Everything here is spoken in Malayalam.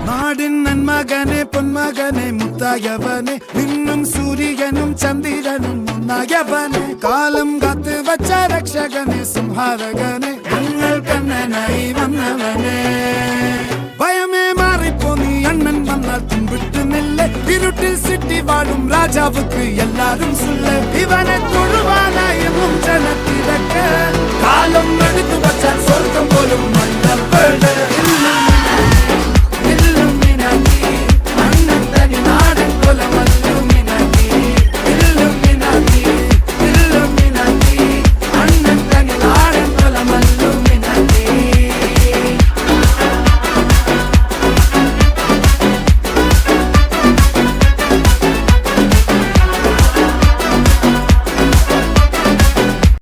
നാടിൻ നന്മകനെ പൊന്മകനെ മുത്തായവനെ നിന്നും സൂര്യനും ചന്ദ്രനും ഒന്നായവനെ കാലം കാത്ത് വച്ച രക്ഷകനെ സംഹാരകനെ ഞങ്ങൾ കണ്ണനായി വന്നവനെ ഭയമേ മാറിപ്പോ നീ അണ്ണൻ വന്നാൽ തുമ്പിട്ടുന്നില്ല ഇരുട്ടിൽ സിറ്റി വാഴും രാജാവുക്ക് എല്ലാരും சொல்ல ഇവനെ തൊഴുവാനായ മുഞ്ചന